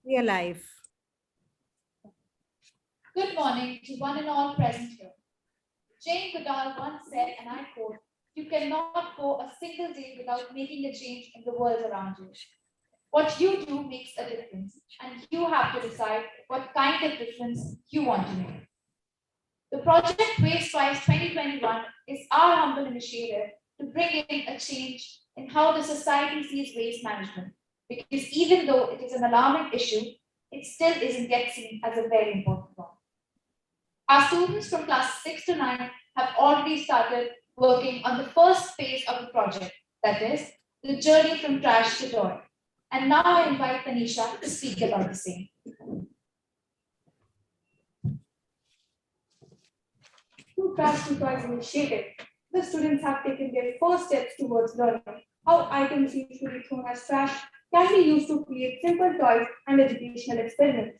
We are live. Good morning to one and all present here. Jane Goodall once said, and I quote, "You cannot go a single day without making a change in the world around you. What you do makes a difference, and you have to decide what kind of difference you want to make." The project Waste Wise 2021 is our humble initiative to bring in a change in how the society sees waste management. Because even though it is an alarming issue, it still isn't yet seen as a very important one. Our students from class 6 to 9 have already started working on the first phase of the project, that is, the journey from trash to toy. And now I invite Tanisha to speak about the same. Through Trash to Toys initiative, the students have taken their first steps towards learning how items usually thrown as trash can be used to create simple toys and educational experiments.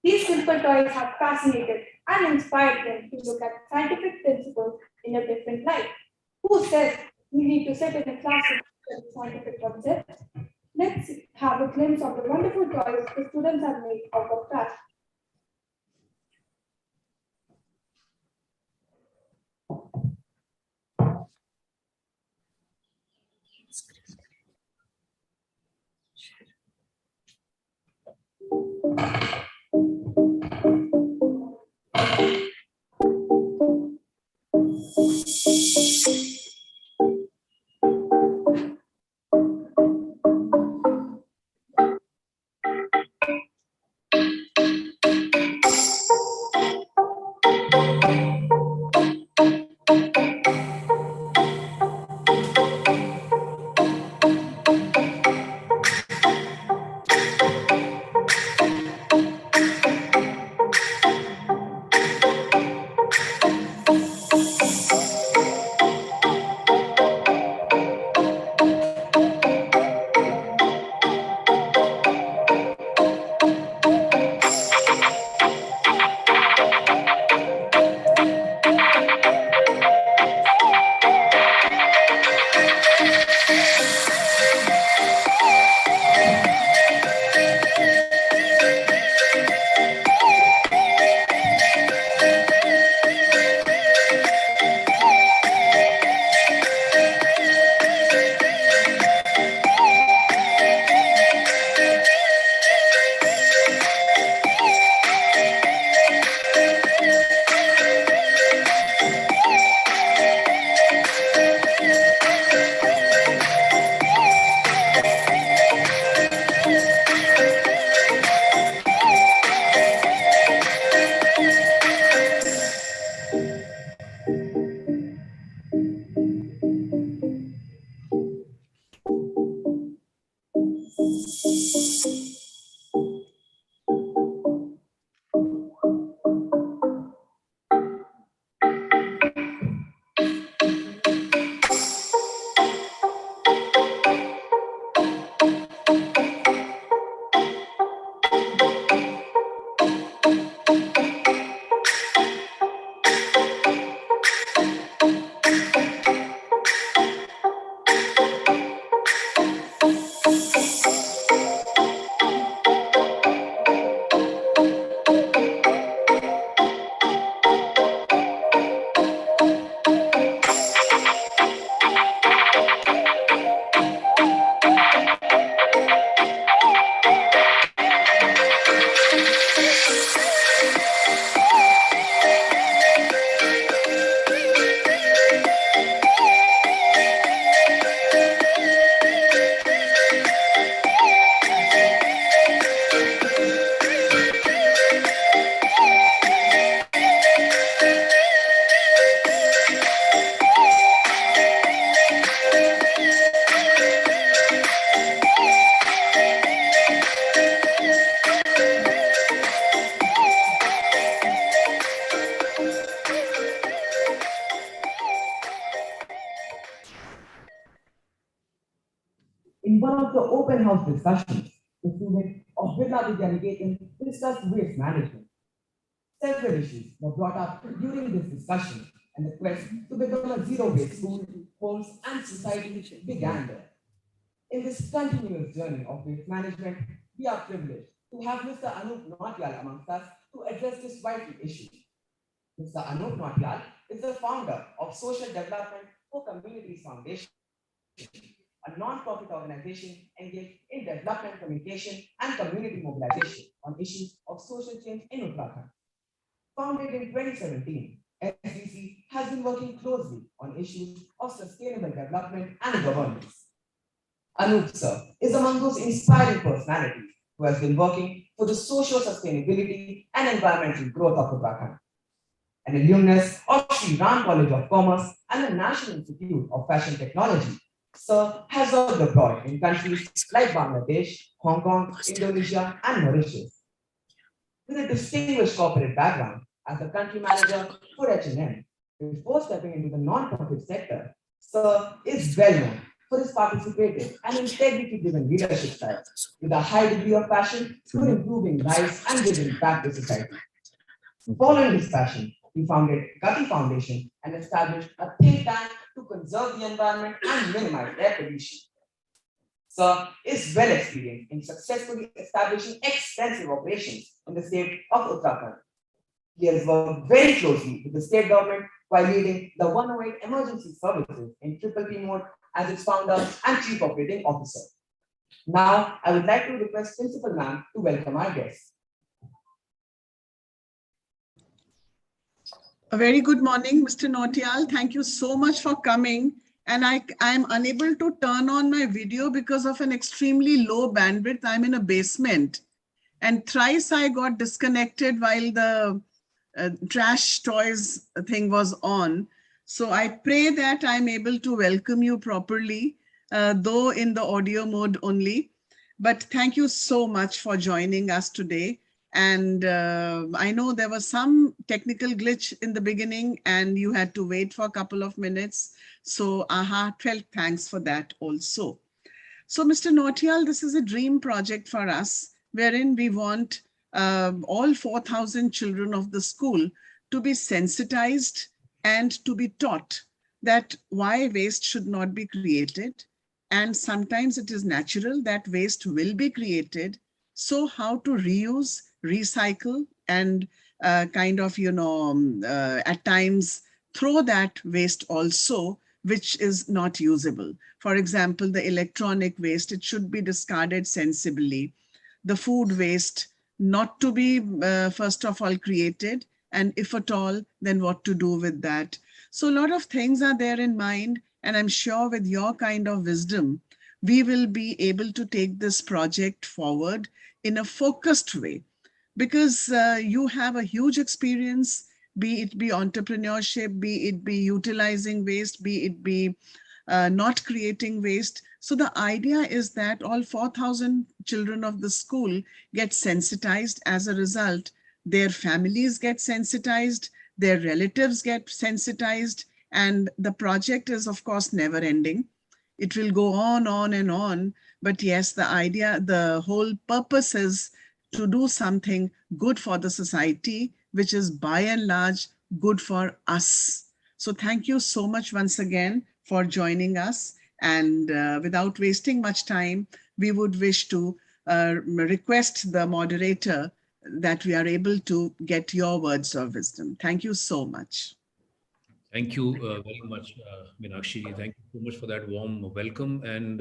These simple toys have fascinated and inspired them to look at scientific principles in a different light. Who says we need to sit in a classroom to study scientific concepts? Let's have a glimpse of the wonderful toys the students have made out of trash. In one of the open house discussions, the students of BIRLA Vidya Niketan discussed waste management. Several issues were brought up during this discussion, and the quest to become a zero waste school, homes, and society began there. In this continuous journey of waste management, we are privileged to have Mr. Anup Nautiyal amongst us to address this vital issue. Mr. Anup Nautiyal is the founder of Social Development for Communities Foundation, a non-profit organization engaged in development, communication, and community mobilization on issues of social change in Uttarakhand. Founded in 2017, SDC has been working closely on issues of sustainable development and governance. Anup sir is among those inspiring personalities who has been working for the social sustainability and environmental growth of Uttarakhand. An alumnus of Sri Ram College of Commerce and the National Institute of Fashion Technology, sir has worked abroad in countries like Bangladesh, Hong Kong, Indonesia, and Mauritius. With a distinguished corporate background as the country manager for H&M, before stepping into the non-profit sector, sir is well known for his participative and integrity-driven leadership style, with a high degree of passion for improving lives and giving back to society. Following his passion, he founded Gati Foundation and established a think tank to conserve the environment and minimize air pollution. Sir is well experienced in successfully establishing extensive operations in the state of Uttarakhand. He has worked very closely with the state government while leading the 108 emergency services in Triple P mode as its founder and chief operating officer. Now, I would like to request Principal Ma'am to welcome our guests. A very good morning, Mr. Nautiyal. Thank you so much for coming. And I am unable to turn on my video because of an extremely low bandwidth. I'm in a basement. And thrice I got disconnected while the trash toys thing was on. So I pray that I'm able to welcome you properly, though in the audio mode only. But thank you so much for joining us today. And I know there was some technical glitch in the beginning and you had to wait for a couple of minutes. So a heartfelt thanks for that also. So Mr. Nautiyal, this is a dream project for us, wherein we want all 4,000 children of the school to be sensitized and to be taught that why waste should not be created. And sometimes it is natural that waste will be created. So how to reuse, recycle, and at times throw that waste also, which is not usable. For example, the electronic waste, it should be discarded sensibly. The food waste, not to be, first of all, created. And if at all, then what to do with that. So a lot of things are there in mind. And I'm sure with your kind of wisdom, we will be able to take this project forward in a focused way. Because you have a huge experience, be it be entrepreneurship, be it be utilizing waste, be it be not creating waste. So the idea is that all 4,000 children of the school get sensitized. As a result, their families get sensitized, their relatives get sensitized, and the project is, of course, never ending. It will go on and on. But yes, the idea, the whole purpose is to do something good for the society, which is by and large good for us. So thank you so much once again for joining us. And without wasting much time, we would wish to request the moderator that we are able to get your words of wisdom. Thank you so much. Thank you very much, Meenakshi. Thank you so much for that warm welcome. And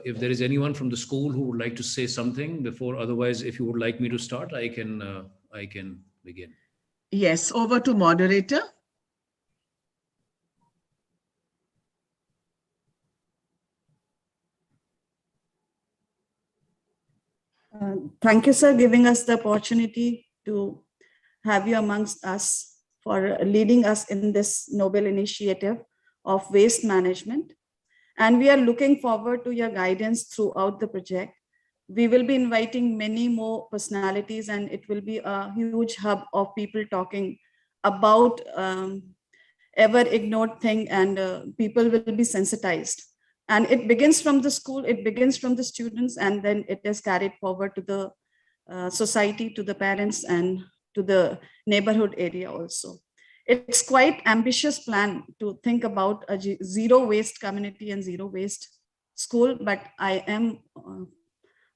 if there is anyone from the school who would like to say something before, otherwise, if you would like me to start, I can begin. Yes, over to moderator. Thank you, sir, giving us the opportunity to have you amongst us for leading us in this noble initiative of waste management. And we are looking forward to your guidance throughout the project. We will be inviting many more personalities, and it will be a huge hub of people talking about ever ignored thing, and people will be sensitized. And it begins from the school, it begins from the students, and then it is carried forward to the society, to the parents, and to the neighborhood area also. It's quite ambitious plan to think about a zero waste community and zero waste school, but I am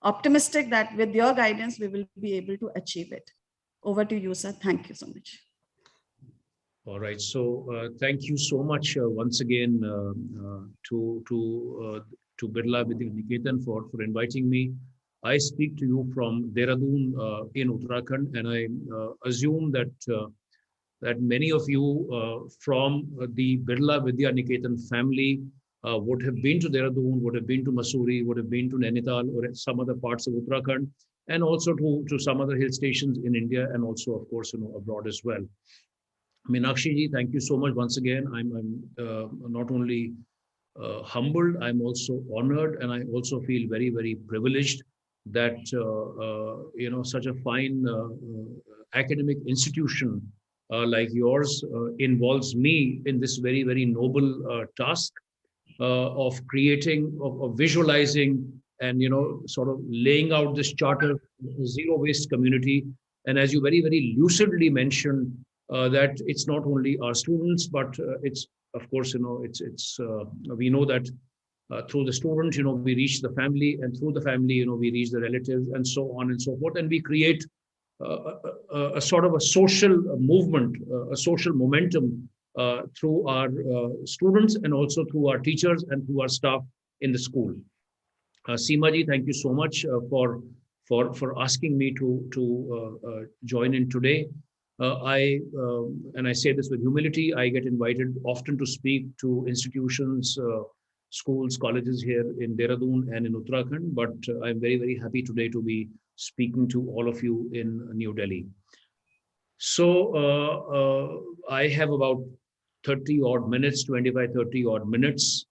optimistic that with your guidance, we will be able to achieve it. Over to you, sir. Thank you so much. All right. So thank you so much once again to Birla Vidya Niketan for inviting me. I speak to you from Dehradun in Uttarakhand, and I assume that many of you from the Birla Vidya Niketan family would have been to Dehradun, would have been to Mussoorie, would have been to Nainital or some other parts of Uttarakhand, and also to some other hill stations in India, and also, of course, abroad as well. Meenakshi ji, thank you so much once again. I'm not only humbled, I'm also honored, and I also feel very, very privileged that such a fine academic institution like yours involves me in this very, very noble task of creating, of visualizing, and sort of laying out this charter, zero waste community. And as you very, very lucidly mentioned, that it's not only our students, but it's, of course, we know that through the student, we reach the family, and through the family, we reach the relatives, and so on and so forth. And we create a sort of a social movement, a social momentum through our students, and also through our teachers and through our staff in the school. Seema ji, thank you so much for asking me to join in today. And I say this with humility, I get invited often to speak to institutions, schools, colleges here in Dehradun and in Uttarakhand, but I'm very, very happy today to be speaking to all of you in New Delhi. So I have about 30 odd minutes, 25, 30 odd minutes.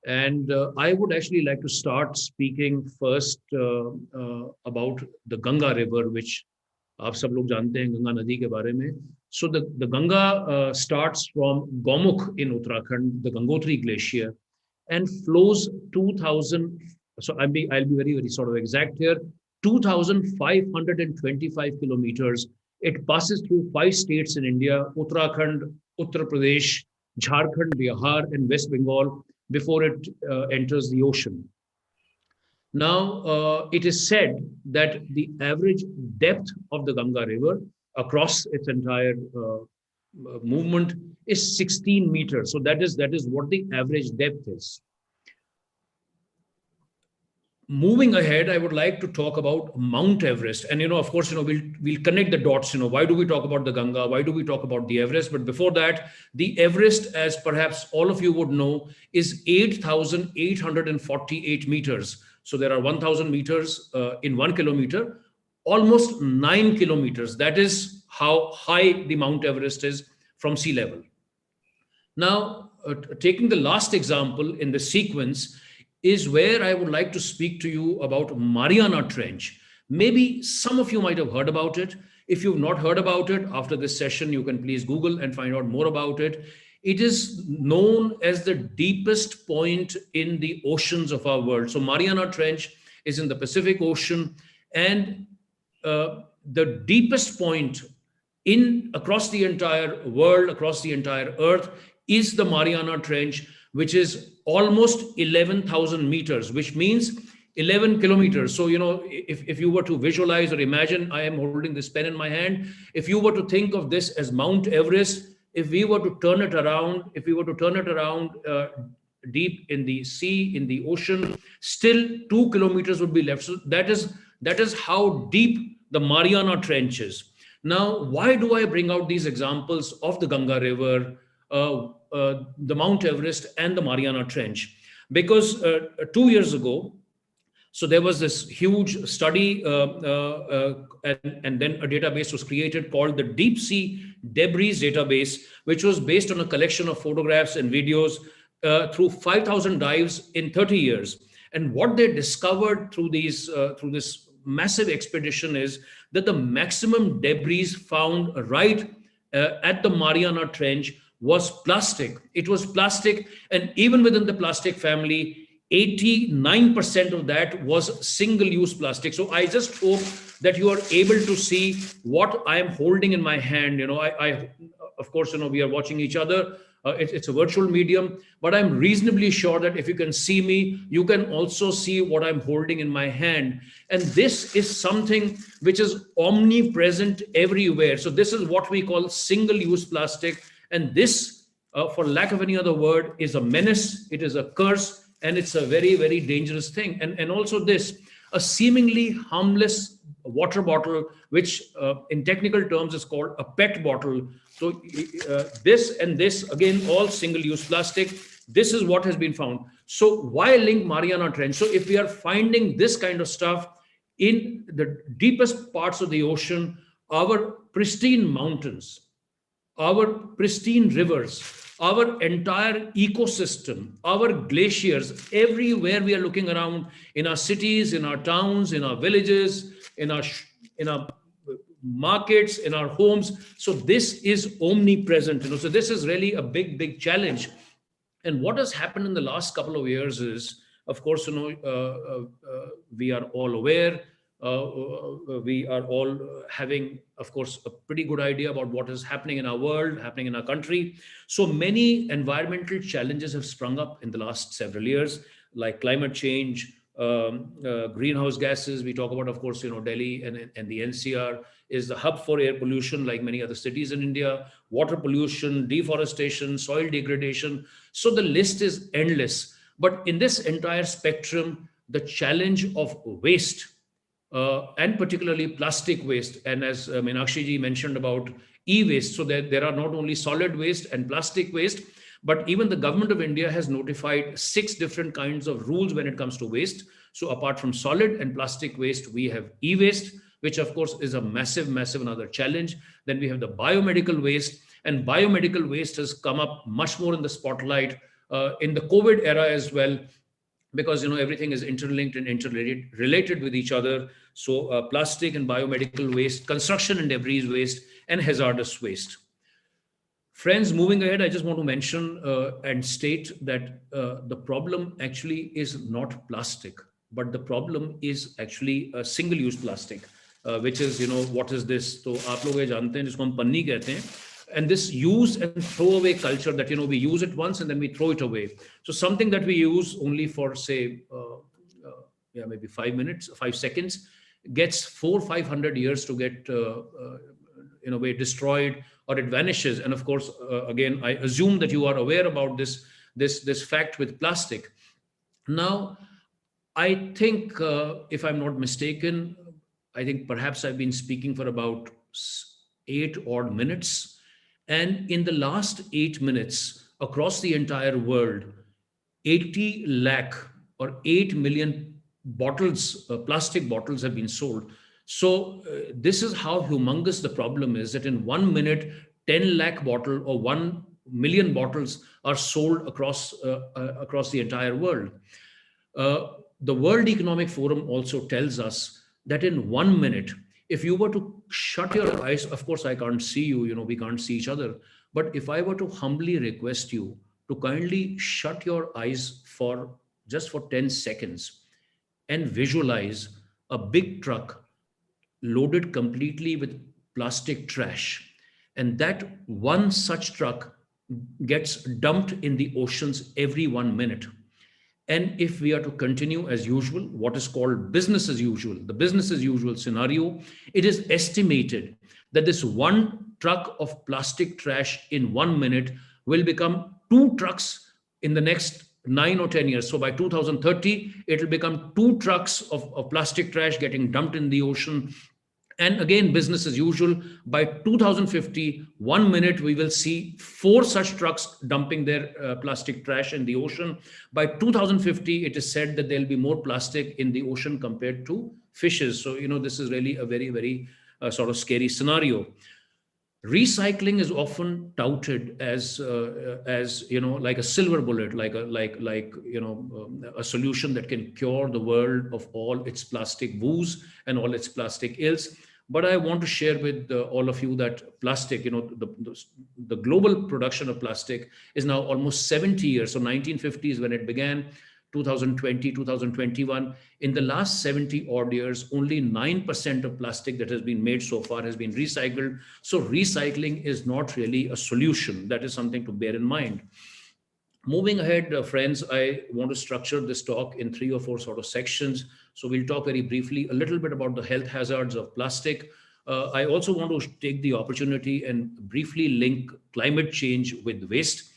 And I would actually like to start speaking first about the Ganga River, which आप सब लोग जानते हैं गंगा नदी के बारे में. So the Ganga starts from Gomukh in Uttarakhand, the Gangotri Glacier, and flows 2,000. So I'll be very, very sort of exact here. 2,525 kilometers. It passes through 5 states in India: Uttarakhand, Uttar Pradesh, Jharkhand, Bihar, and West Bengal before it enters the ocean. Now, it is said that the average depth of the Ganga River across its entire movement is 16 meters. So that is what the average depth is. Moving ahead, I would like to talk about Mount Everest. And, of course, we'll connect the dots. Why do we talk about the Ganga? Why do we talk about the Everest? But before that, the Everest, as perhaps all of you would know, is 8,848 meters. So there are 1,000 meters in 1 kilometer, almost 9 kilometers. That is how high the Mount Everest is from sea level. Now, taking the last example in the sequence is where I would like to speak to you about Mariana Trench. Maybe some of you might have heard about it. If you've not heard about it, after this session, you can please Google and find out more about it. It is known as the deepest point in the oceans of our world. So Mariana Trench is in the Pacific Ocean, and the deepest point across the entire world, across the entire earth, is the Mariana Trench, which is almost 11,000 meters, which means 11 kilometers. So, if you were to visualize or imagine, I am holding this pen in my hand. If you were to think of this as Mount Everest, if we were to turn it around, deep in the sea, in the ocean, still 2 kilometers would be left. So that is how deep the Mariana Trench is. Now, why do I bring out these examples of the Ganga River, the Mount Everest, and the Mariana Trench? Because 2 years ago, so there was this huge study, and then a database was created called the Deepsea Debris Database, which was based on a collection of photographs and videos through 5,000 dives in 30 years. And what they discovered through this massive expedition is that the maximum debris found right at the Mariana Trench was plastic. It was plastic, and even within the plastic family, 89% of that was single-use plastic. So I just hope that you are able to see what I am holding in my hand. I of course, we are watching each other. It's a virtual medium, but I'm reasonably sure that if you can see me, you can also see what I'm holding in my hand. And this is something which is omnipresent everywhere. So this is what we call single-use plastic. And this, for lack of any other word, is a menace, it is a curse, and it's a very, very dangerous thing. And also this, a seemingly harmless water bottle, which in technical terms is called a PET bottle. So this and this, again, all single-use plastic. This is what has been found. So why link Mariana Trench? So if we are finding this kind of stuff in the deepest parts of the ocean, our pristine mountains, our pristine rivers, our entire ecosystem, our glaciers, everywhere we are looking around, in our cities, in our towns, in our villages, in our markets, in our homes. So this is omnipresent. So this is really a big, big challenge. And what has happened in the last couple of years is, of course, we are all aware. We are all having, of course, a pretty good idea about what is happening in our world, happening in our country. So many environmental challenges have sprung up in the last several years, like climate change, greenhouse gases. We talk about, of course, Delhi and the NCR is the hub for air pollution, like many other cities in India, water pollution, deforestation, soil degradation. So the list is endless. But in this entire spectrum, the challenge of waste, and particularly plastic waste. And as Meenakshi ji mentioned about e-waste, so there are not only solid waste and plastic waste, but even the government of India has notified 6 different kinds of rules when it comes to waste. So apart from solid and plastic waste, we have e-waste, which of course is a massive, massive another challenge. Then we have the biomedical waste, and biomedical waste has come up much more in the spotlight in the COVID era as well, because everything is interlinked and interrelated with each other. So plastic and biomedical waste, construction and debris waste, and hazardous waste. Friends, moving ahead, I just want to mention and state that the problem actually is not plastic, but the problem is actually a single-use plastic, which is, what is this? So आप लोग ये जानते हैं जिसको हम पन्नी कहते हैं. And this use and throw away culture that, we use it once and then we throw it away. So something that we use only for, say, maybe 5 minutes, 5 seconds, gets 400-500 years to get, in a way, destroyed, or it vanishes. And of course, again, I assume that you are aware about this fact with plastic. Now, I think, if I'm not mistaken, I think perhaps I've been speaking for about 8 odd minutes. And in the last 8 minutes, across the entire world, 80 lakh or 8 million bottles, plastic bottles have been sold. So this is how humongous the problem is, that in 1 minute, 10 lakh bottle or 1 million bottles are sold across the entire world. The World Economic Forum also tells us that in 1 minute, if you were to shut your eyes, of course, I can't see you, we can't see each other. But if I were to humbly request you to kindly shut your eyes just for 10 seconds and visualize a big truck loaded completely with plastic trash, and that one such truck gets dumped in the oceans every 1 minute. And if we are to continue as usual, what is called business as usual, the business as usual scenario, it is estimated that this one truck of plastic trash in 1 minute will become 2 trucks in the next 9 or 10 years. So by 2030, it will become 2 trucks of plastic trash getting dumped in the ocean. And again, business as usual, by 2050, 1 minute, we will see 4 such trucks dumping their plastic trash in the ocean. By 2050, it is said that there'll be more plastic in the ocean compared to fishes. So, this is really a very, very sort of scary scenario. Recycling is often touted as like a silver bullet, a solution that can cure the world of all its plastic woes and all its plastic ills. But I want to share with all of you that plastic, the global production of plastic is now almost 70 years. So 1950s when it began, 2020, 2021, in the last 70 odd years, only 9% of plastic that has been made so far has been recycled. So recycling is not really a solution. That is something to bear in mind. Moving ahead, friends, I want to structure this talk in 3 or 4 sort of sections. So we'll talk very briefly a little bit about the health hazards of plastic. I also want to take the opportunity and briefly link climate change with waste,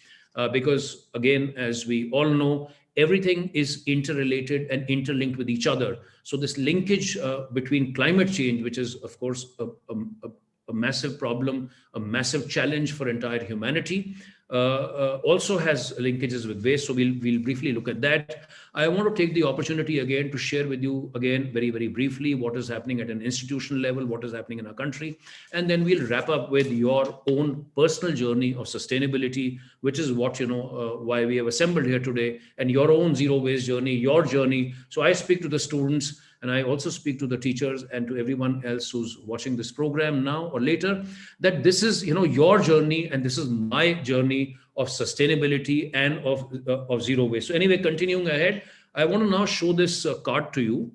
because again, as we all know, everything is interrelated and interlinked with each other. So this linkage between climate change, which is of course a massive problem, a massive challenge for entire humanity, also has linkages with waste. So we'll briefly look at that. I want to take the opportunity again to share with you again very, very briefly what is happening at an institutional level, what is happening in our country, and then we'll wrap up with your own personal journey of sustainability, which is what, why we have assembled here today, and your own zero waste journey, your journey. So I speak to the students, and I also speak to the teachers and to everyone else who's watching this program now or later, that this is, your journey, and this is my journey of sustainability and of zero waste. So anyway, continuing ahead, I want to now show this card to you.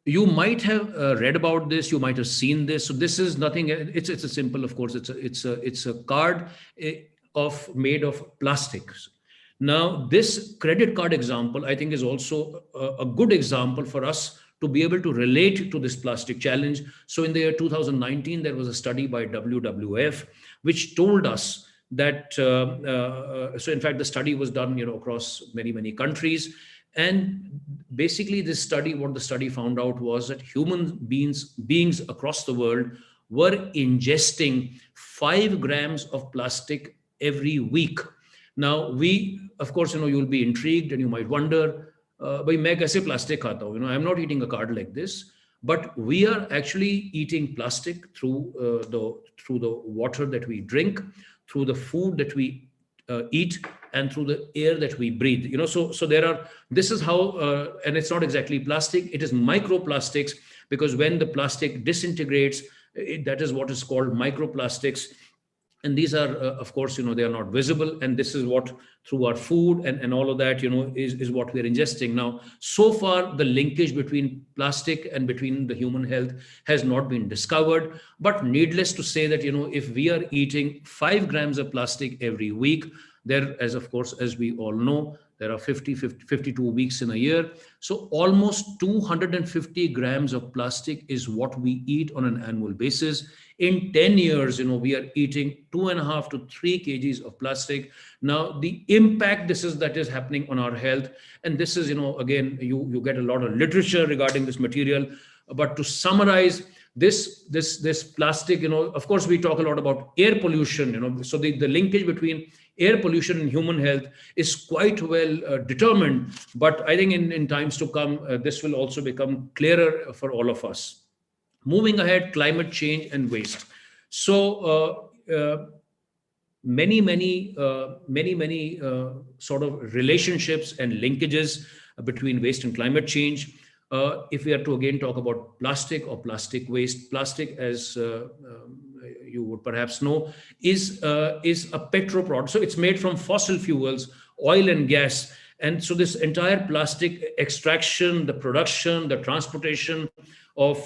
You might have read about this. You might have seen this. So this is nothing. It's a simple, of course. It's a card made of plastics. Now, this credit card example, I think, is also a good example for us to be able to relate to this plastic challenge. So in the year 2019, there was a study by WWF, which told us that, so in fact, the study was done, across many, many countries. And basically this study, what the study found out was that human beings across the world were ingesting 5 grams of plastic every week. Now, of course, you'll be intrigued and you might wonder, bhai, main kaise plastic khata hu? I'm not eating a card like this, but we are actually eating plastic through the water that we drink, through the food that we eat, and through the air that we breathe. So this is how, and it's not exactly plastic, it is microplastics, because when the plastic disintegrates, that is what is called microplastics. And these are, of course, they are not visible. And this is what, through our food and all of that, is what we're ingesting. Now, so far, the linkage between plastic and between the human health has not been discovered. But needless to say that, if we are eating 5 grams of plastic every week, there, as we all know, there are 52 weeks in a year. So almost 250 grams of plastic is what we eat on an annual basis. In 10 years, we are eating 2.5 to 3 kgs of plastic. Now, the impact that is happening on our health, and this is, again, you get a lot of literature regarding this material. But to summarize, this plastic, of course, we talk a lot about air pollution, so the linkage between air pollution and human health is quite well determined. But I think in times to come, this will also become clearer for all of us. Moving ahead, climate change and waste. So many sort of relationships and linkages between waste and climate change. If we are to again talk about plastic or plastic waste, plastic, as you would perhaps know, is a petroproduct. So it's made from fossil fuels, oil and gas. And so this entire plastic extraction, the production, the transportation of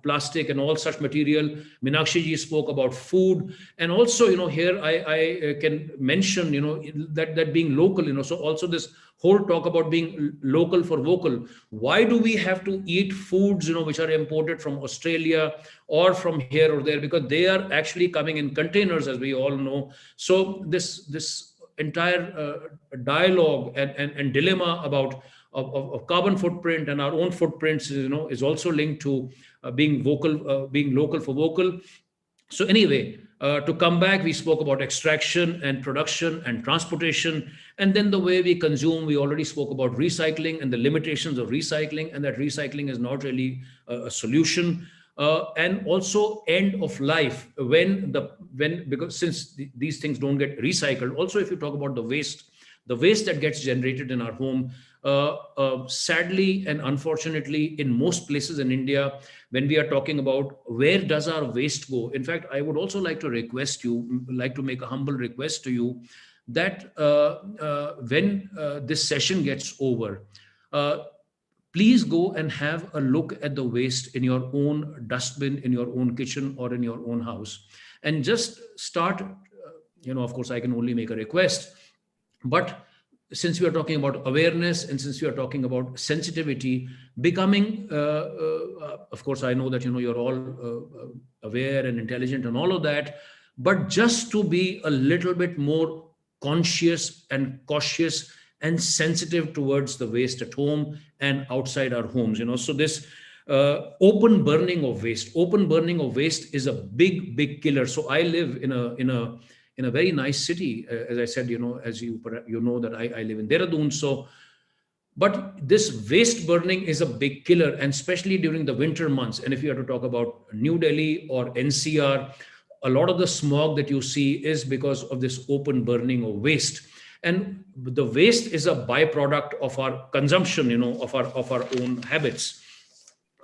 plastic and all such material. Meenakshi ji spoke about food, and also, here I can mention, that being local, so also this whole talk about being local for vocal. Why do we have to eat foods, which are imported from Australia or from here or there? Because they are actually coming in containers, as we all know. So this entire dialogue and dilemma about of carbon footprint and our own footprints, is also linked to being local for vocal. So anyway, to come back, we spoke about extraction and production and transportation, and then the way we consume. We already spoke about recycling and the limitations of recycling, and that recycling is not really a solution. And also end of life, because since these things don't get recycled. Also, if you talk about the waste that gets generated in our home, sadly and unfortunately, in most places in India, when we are talking about where does our waste go, in fact, I would also like to make a humble request to you, that when this session gets over, please go and have a look at the waste in your own dustbin, in your own kitchen, or in your own house, and just start, of course, I can only make a request, but since we are talking about awareness and since we are talking about sensitivity, becoming, of course, I know that, you're all aware and intelligent and all of that, but just to be a little bit more conscious and cautious and sensitive towards the waste at home and outside our homes. So this open burning of waste is a big killer. So I live in a very nice city, as I said, as you know that I live in Dehradun. So, but this waste burning is a big killer, and especially during the winter months. And if you have to talk about New Delhi or NCR, a lot of the smog that you see is because of this open burning of waste. And the waste is a byproduct of our consumption, of our own habits.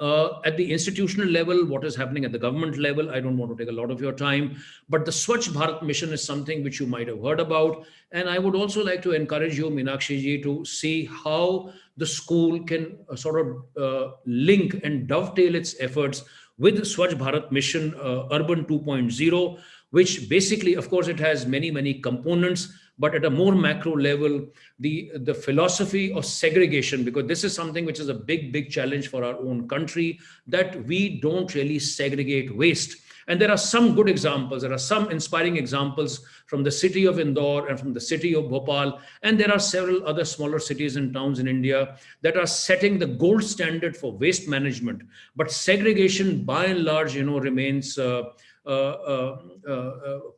At the institutional level, what is happening at the government level, I don't want to take a lot of your time, but the Swachh Bharat mission is something which you might have heard about. And I would also like to encourage you, Meenakshi ji, to see how the school can sort of link and dovetail its efforts with the Swachh Bharat mission Urban 2.0, which basically, of course, it has many components, but at a more macro level, the philosophy of segregation, because this is something which is a big challenge for our own country, that we don't really segregate waste. And there are some good examples, there are some inspiring examples from the city of Indore and from the city of Bhopal, and there are several other smaller cities and towns in India that are setting the gold standard for waste management. But segregation, by and large, remains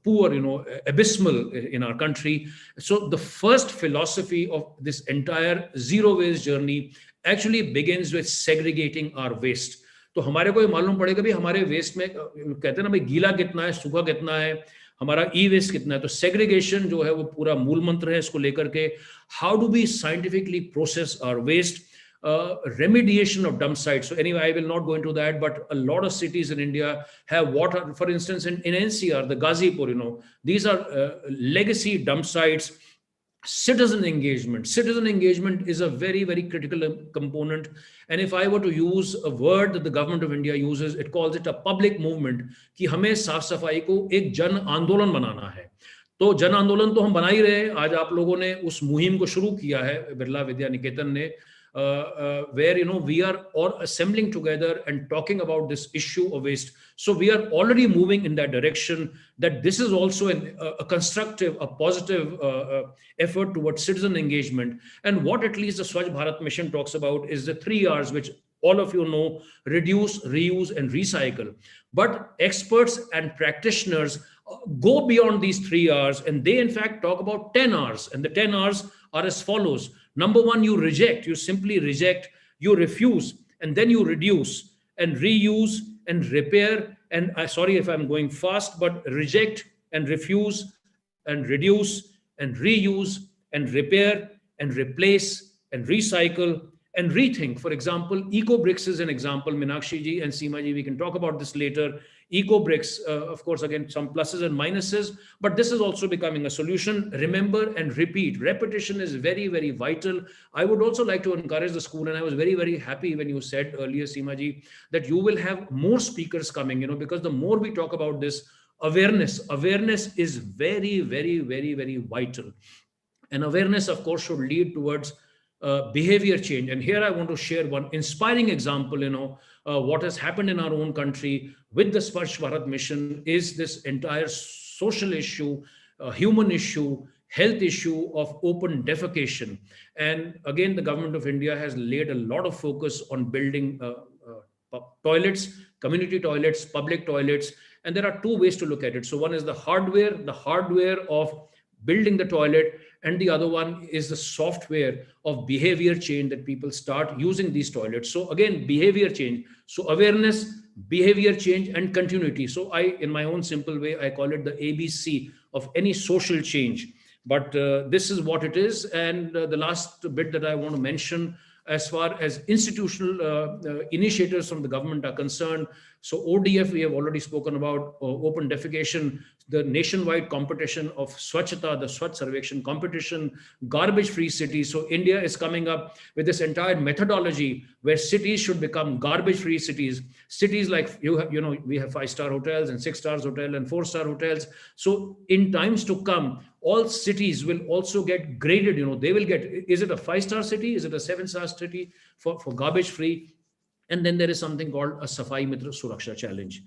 poor, abysmal in our country. So the first philosophy of this entire zero waste journey actually begins with segregating our waste. तो हमारे को ये मालूम पड़ेगा भी हमारे waste में, कहते हैं ना भाई, गीला कितना है, सूखा कितना है, हमारा ई वेस्ट कितना है. तो सेग्रीगेशन जो है वो पूरा मूल मंत्र है इसको लेकर के. How do we scientifically process our waste, remediation of dump sites. So anyway, I will not go into that, but a lot of cities in India have water. For instance, in NCR, the Gazipur, these are legacy dump sites. Citizen engagement is a very critical component. And if I were to use a word that the government of India uses, it calls it a public movement, कि हमें साफ सफाई को एक जन आंदोलन बनाना है. तो जन आंदोलन तो हम बना ही रहे हैं. आज आप लोगों ने उस मुहिम को शुरू किया है बिरला विद्या निकेतन ने, where we are all assembling together and talking about this issue of waste. So we are already moving in that direction, that this is also a constructive, a positive effort towards citizen engagement. And what at least the Swachh Bharat mission talks about is the 3 R's, which all of you know: reduce, reuse, and recycle. But experts and practitioners go beyond these 3 R's, and they in fact talk about 10 R's. And the 10 R's are as follows. Number one, you reject, you simply reject, you refuse, and then you reduce and reuse and repair. And sorry if I'm going fast, but reject and refuse and reduce and reuse and repair and replace and recycle and rethink. For example, eco-bricks is an example. Meenakshi ji and Seema ji, we can talk about this later. Eco-bricks, of course, again, some pluses and minuses, but this is also becoming a solution. Remember and repeat. Repetition is very vital. I would also like to encourage the school, and I was very happy when you said earlier, Seema ji, that you will have more speakers coming, because the more we talk about this, awareness is very vital. And awareness, of course, should lead towards behavior change. And here I want to share one inspiring example. What has happened in our own country with the Swachh Bharat mission is this entire social issue, human issue, health issue of open defecation. And again, the government of India has laid a lot of focus on building toilets, community toilets, public toilets. And there are 2 ways to look at it. So one is the hardware of building the toilet, and the other one is the software of behavior change, that people start using these toilets. So again, behavior change. So awareness, behavior change, and continuity. So in my own simple way, I call it the ABC of any social change. But this is what it is. And the last bit that I want to mention, as far as institutional initiatives from the government are concerned. So ODF, we have already spoken about, open defecation. the nationwide competition of Swachhata, the Swachh Sarvekshan competition, garbage-free cities. So India is coming up with this entire methodology where cities should become garbage-free cities. Cities like we have 5-star hotels and 6-star hotel and 4-star hotels. So in times to come, all cities will also get graded. They will get, is it a 5-star city? Is it a 7-star city for garbage-free? And then there is something called a Safai Mitra Suraksha Challenge.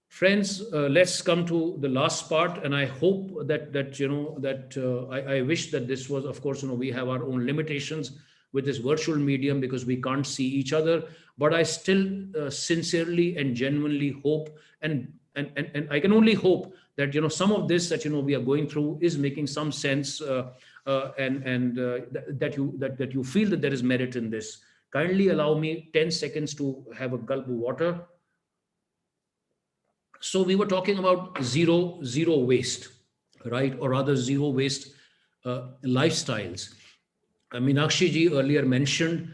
Friends, let's come to the last part, and I hope I wish that this was, of course, we have our own limitations with this virtual medium because we can't see each other, but I still sincerely and genuinely hope, and I can only hope that some of this that we are going through is making some sense, and that you feel that there is merit in this. Kindly allow me 10 seconds to have a gulp of water. So we were talking about zero waste, right? Or rather zero waste lifestyles. Meenakshi ji earlier mentioned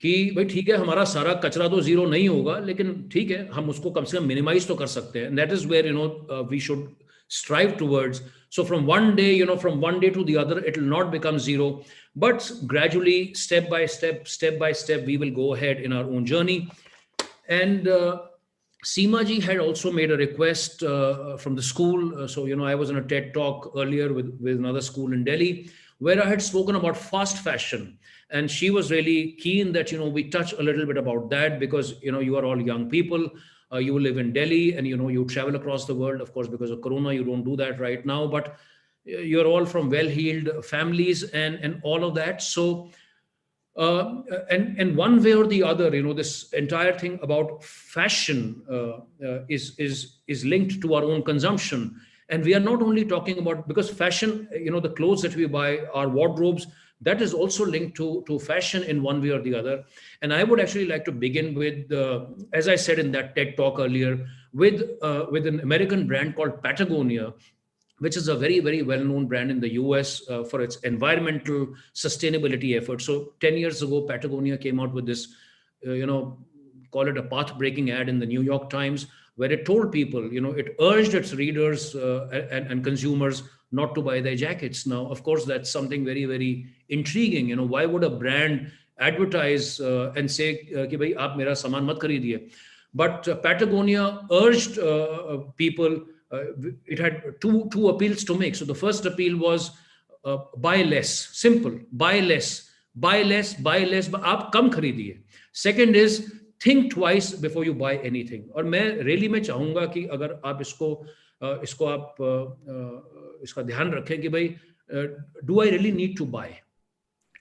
कि भाई ठीक है हमारा सारा कचरा तो zero नहीं होगा लेकिन ठीक है हम उसको कम से कम मिनिमाइज तो कर सकते हैं. And that is where we should strive towards. So from one day to the other, it will not become zero, but gradually, step by step, we will go ahead in our own journey. And Seema ji had also made a request from the school. So, I was in a TED talk earlier with another school in Delhi, where I had spoken about fast fashion. And she was really keen that, we touch a little bit about that because, you are all young people. You live in Delhi and, you travel across the world. Of course, because of Corona, you don't do that right now, but you're all from well-heeled families and all of that. So, and one way or the other, this entire thing about fashion is linked to our own consumption. And we are not only talking about, because fashion, the clothes that we buy, our wardrobes, that is also linked to fashion in one way or the other. And I would actually like to begin with, as I said in that TED talk earlier, with an American brand called Patagonia, which is a very, very well-known brand in the US for its environmental sustainability efforts. So 10 years ago, Patagonia came out with this, call it a path-breaking ad in the New York Times, where it told people, it urged its readers and consumers not to buy their jackets. Now, of course, that's something very, very intriguing. Why would a brand advertise and say, ki bhai, aap mera saman mat khareediye? But Patagonia urged people. It had two appeals to make. So the first appeal was buy less, simple, buy less, but aap kam khareediye. Second is think twice before you buy anything. और मैं really में चाहूँगा कि अगर आप इसको आप इसका ध्यान रखें कि भाई do I really need to buy?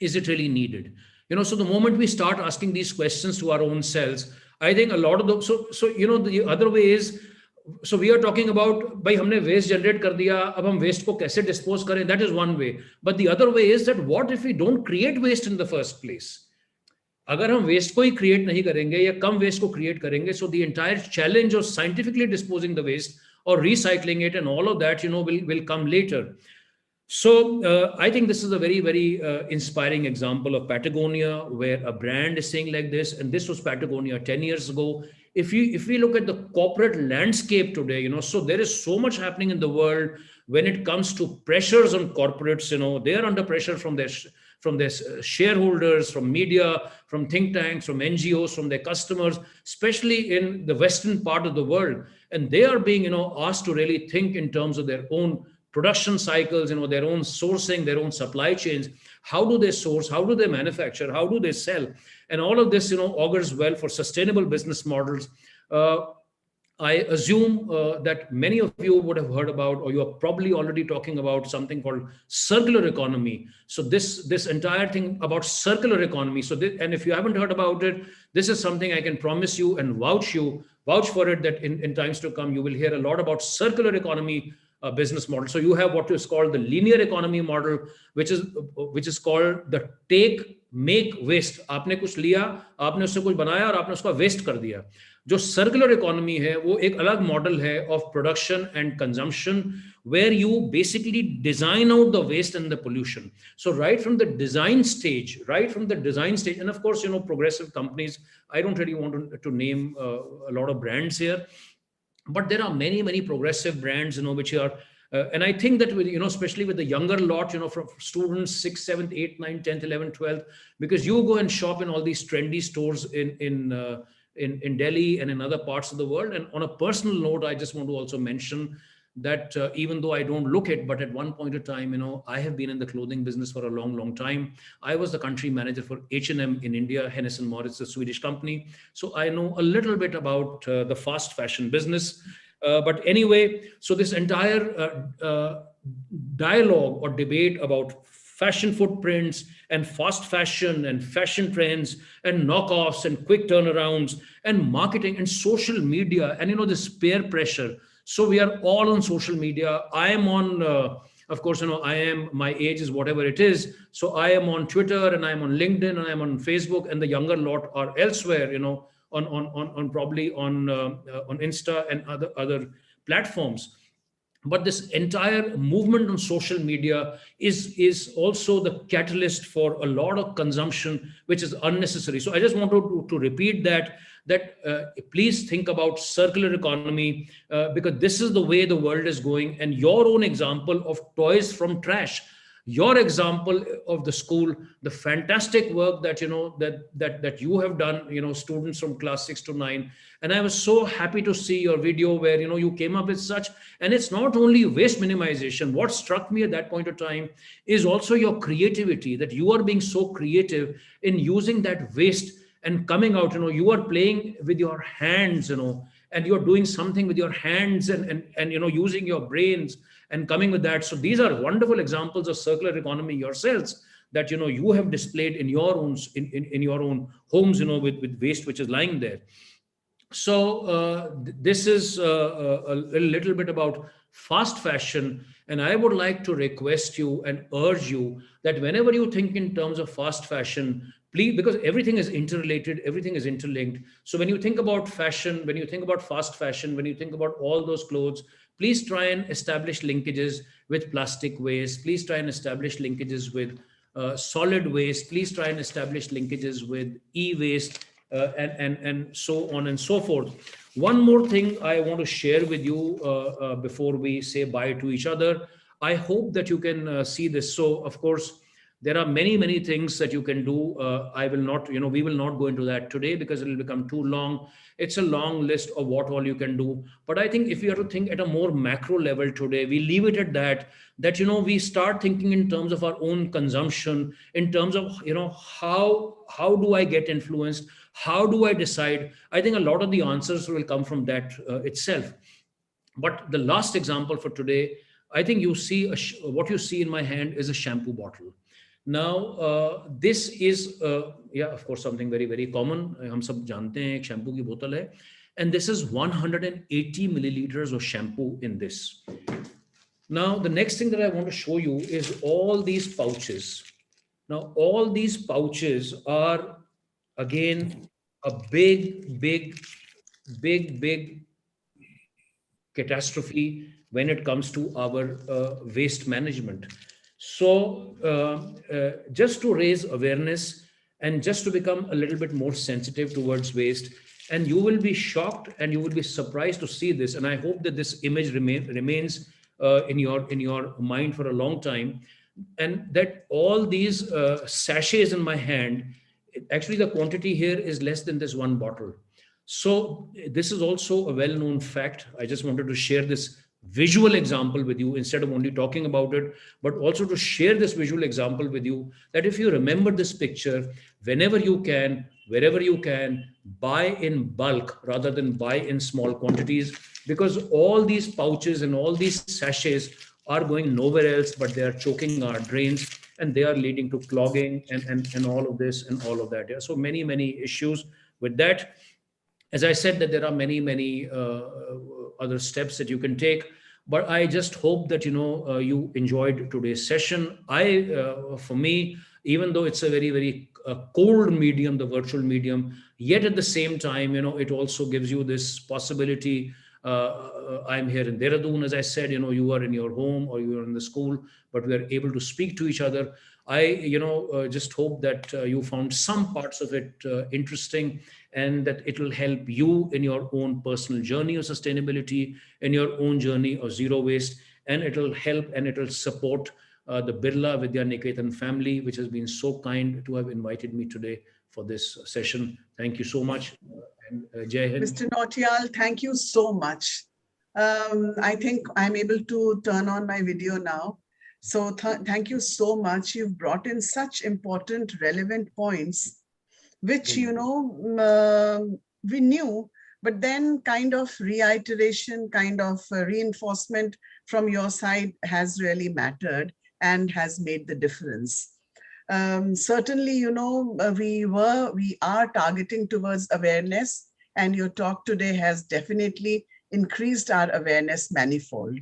Is it really needed? So the moment we start asking these questions to our own selves, I think a lot of those, so the other way is, so we are talking about भाई हमने waste generate कर दिया, अब हम waste को कैसे dispose करें? That is one way. But the other way is that what if we don't create waste in the first place? अगर हम वेस्ट को ही क्रिएट नहीं करेंगे या कम वेस्ट को क्रिएट करेंगे, so the entire challenge of scientifically disposing the waste or recycling it and all of that, will come later. So I think this is a very, very inspiring example of Patagonia, where a brand is saying like this, and this was Patagonia 10 years ago. If we look at the corporate landscape today, so there is so much happening in the world when it comes to pressures on corporates. They are under pressure from their shareholders, from media, from think tanks, from NGOs, from their customers, especially in the Western part of the world. And they are being, asked to really think in terms of their own production cycles, their own sourcing, their own supply chains. How do they source? How do they manufacture? How do they sell? And all of this, augurs well for sustainable business models. I assume that many of you would have heard about, or you are probably already talking about something called circular economy. So this entire thing about circular economy. So and if you haven't heard about it, this is something I can promise you and vouch for it, that in times to come, you will hear a lot about circular economy business model. So you have what is called the linear economy model, which is called the take, make, waste. आपने कुछ लिया, आपने उससे कुछ बनाया और आपने उसका waste कर दिया. जो circular economy है, वो एक अलग model है of production and consumption, where you basically design out the waste and the pollution. So right from the design stage, and of course, progressive companies, I don't really want to name a lot of brands here, but there are many progressive brands, which are, and I think that with, especially with the younger lot, from students 6th, 7th, 8th, 9th, 10th, 11th, 12th, because you go and shop in all these trendy stores in Delhi and in other parts of the world. And on a personal note, I just want to also mention that even though I don't look it, but at one point of time, I have been in the clothing business for a long time. I was the country manager for H&M in India, Hennes and Mauritz, a Swedish company. So I know a little bit about the fast fashion business. But anyway, so this entire dialogue or debate about fashion footprints and fast fashion and fashion trends and knockoffs and quick turnarounds and marketing and social media and, this peer pressure. So we are all on social media. I am on, of course, my age is whatever it is. So I am on Twitter and I'm on LinkedIn and I'm on Facebook, and the younger lot are elsewhere, on probably on Insta and other platforms. But this entire movement on social media is also the catalyst for a lot of consumption, which is unnecessary. So I just want to repeat that please think about circular economy, because this is the way the world is going. And your own example of toys from trash, your example of the school, the fantastic work that that you have done, students from class 6 to 9. And I was so happy to see your video where you came up with such. And it's not only waste minimization. What struck me at that point of time is also your creativity, that you are being so creative in using that waste and coming out. You are playing with your hands, and you're doing something with your hands and using your brains and coming with that. So these are wonderful examples of circular economy yourselves that you have displayed in your own in your own homes, with waste which is lying there. So this is a little bit about fast fashion, and I would like to request you and urge you that whenever you think in terms of fast fashion, please, because everything is interrelated, everything is interlinked. So when you think about fashion, when you think about fast fashion, when you think about all those clothes, please try and establish linkages with plastic waste. Please try and establish linkages with solid waste. Please try and establish linkages with e-waste, and so on and so forth. One more thing I want to share with you before we say bye to each other. I hope that you can see this. So, of course, there are many things that you can do. I will not, we will not go into that today because it will become too long. It's a long list of what all you can do. But I think if you have to think at a more macro level today, we leave it at that we start thinking in terms of our own consumption, in terms of, how do I get influenced? How do I decide? I think a lot of the answers will come from that itself. But the last example for today, I think you see what you see in my hand is a shampoo bottle. Now, this is, of course, something very common. हम सब जानते हैं एक shampoo की बोतल है, and this is 180 milliliters of shampoo in this. Now, the next thing that I want to show you is all these pouches. Now, all these pouches are, again, a big catastrophe when it comes to our waste management. So just to raise awareness and just to become a little bit more sensitive towards waste, and you will be shocked and you will be surprised to see this. And I hope that this image remains in your mind for a long time, and that all these sachets in my hand, actually the quantity here is less than this one bottle. So this is also a well-known fact. I just wanted to share this visual example with you instead of only talking about it, but also to share this visual example with you, that if you remember this picture, whenever you can, wherever you can, buy in bulk rather than buy in small quantities, because all these pouches and all these sachets are going nowhere else, but they are choking our drains and they are leading to clogging and all of this and all of that. Yeah. So many issues with that. As I said, that there are many other steps that you can take, but I just hope that you enjoyed today's session. For me, even though it's a very cold medium, the virtual medium, yet at the same time, it also gives you this possibility I'm here in Dehradun, as I said, you are in your home or you are in the school, but we are able to speak to each other. I, just hope that you found some parts of it interesting, and that it will help you in your own personal journey of sustainability, in your own journey of zero waste, and it will help and it will support the Birla Vidya Niketan family, which has been so kind to have invited me today for this session. Thank you so much. And Jai Hind. Mr. Nautiyal, thank you so much. I think I'm able to turn on my video now. So thank you so much. You've brought in such important, relevant points, which, we knew, but then kind of reiteration, kind of reinforcement from your side has really mattered and has made the difference. Certainly, we are targeting towards awareness, and your talk today has definitely increased our awareness manifold.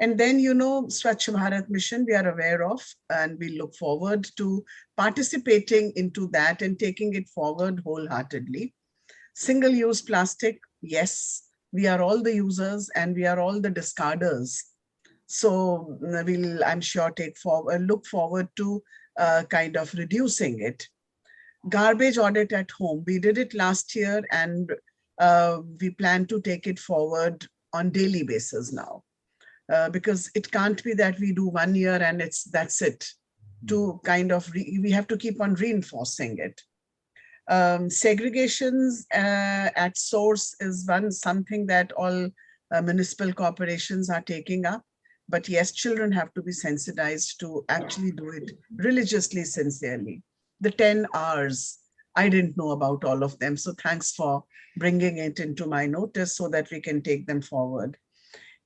And then, Swachh Bharat Mission, we are aware of, and we look forward to participating into that and taking it forward wholeheartedly. Single-use plastic, yes, we are all the users and we are all the discarders. So we'll, I'm sure, look forward to kind of reducing it. Garbage audit at home, we did it last year, and we plan to take it forward on daily basis now. Because it can't be that we do 1 year and that's it. To kind of, we have to keep on reinforcing it. Segregations at source is something that all municipal corporations are taking up. But yes, children have to be sensitized to actually do it religiously, sincerely. The 10 R's, I didn't know about all of them. So thanks for bringing it into my notice so that we can take them forward.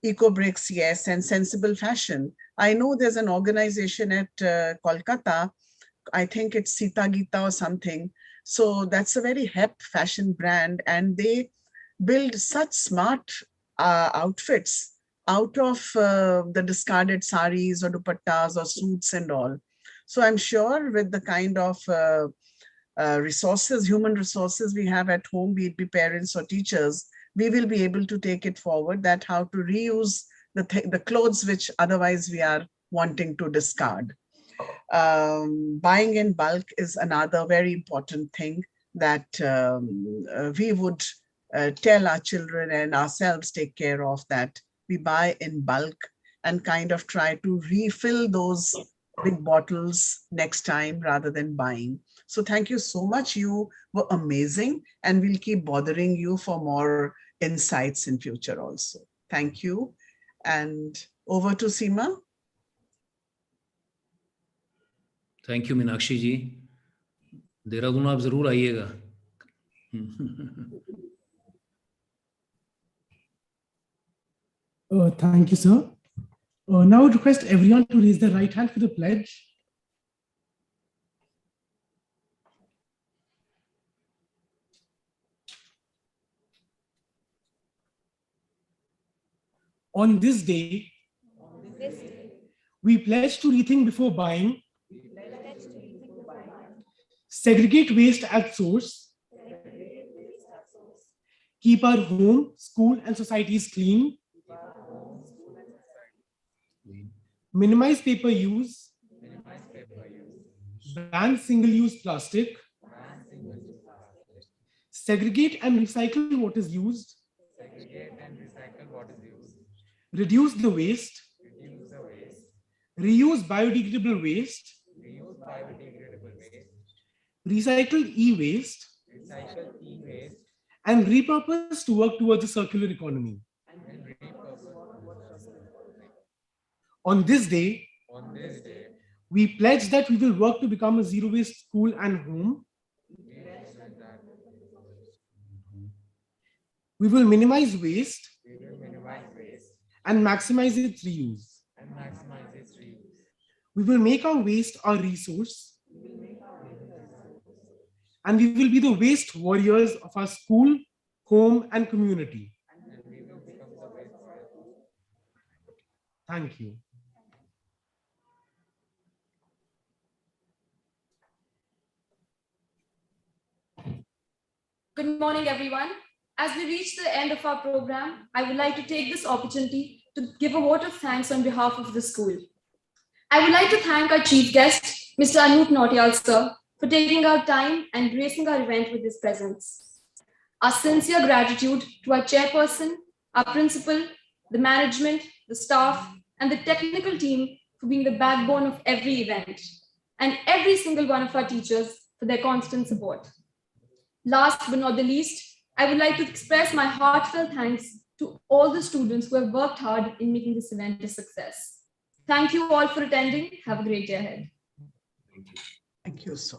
Eco bricks, yes, and sensible fashion. I know there's an organization at Kolkata, I think it's Sita Gita or something. So that's a very hip fashion brand, and they build such smart outfits out of the discarded saris or dupattas or suits and all. So I'm sure with the kind of resources, human resources we have at home, be it be parents or teachers, we will be able to take it forward, that how to reuse the clothes which otherwise we are wanting to discard. Buying in bulk is another very important thing that we would tell our children and ourselves take care of, that we buy in bulk and kind of try to refill those big bottles next time rather than buying. So thank you so much. You were amazing, and we'll keep bothering you for more insights in future also. Thank you. And over to Seema. Thank you Meenakshi ji. Dehradun आप जरूर आइएगा. Thank you, sir. Now I would request everyone to raise their right hand for the pledge. On this day, we pledge to rethink before buying, segregate waste at source, keep our home, school, and societies clean, minimize paper use, ban single-use plastic, segregate and recycle what is used, reduce the waste, reuse biodegradable waste, recycle e-waste, and repurpose to work towards a circular economy. On this day, we pledge that we will work to become a zero-waste school and home. We will minimize waste and maximize its reuse. We will make our waste our resource, and we will be the waste warriors of our school, home, and community. Thank you. Good morning, everyone. As we reach the end of our program, I would like to take this opportunity to give a vote of thanks on behalf of the school. I would like to thank our chief guest, Mr. Anoop Nautiyal sir, for taking our time and gracing our event with his presence. Our sincere gratitude to our chairperson, our principal, the management, the staff, and the technical team for being the backbone of every event, and every single one of our teachers for their constant support. Last but not the least, I would like to express my heartfelt thanks to all the students who have worked hard in making this event a success. Thank you all for attending. Have a great day ahead. Thank you so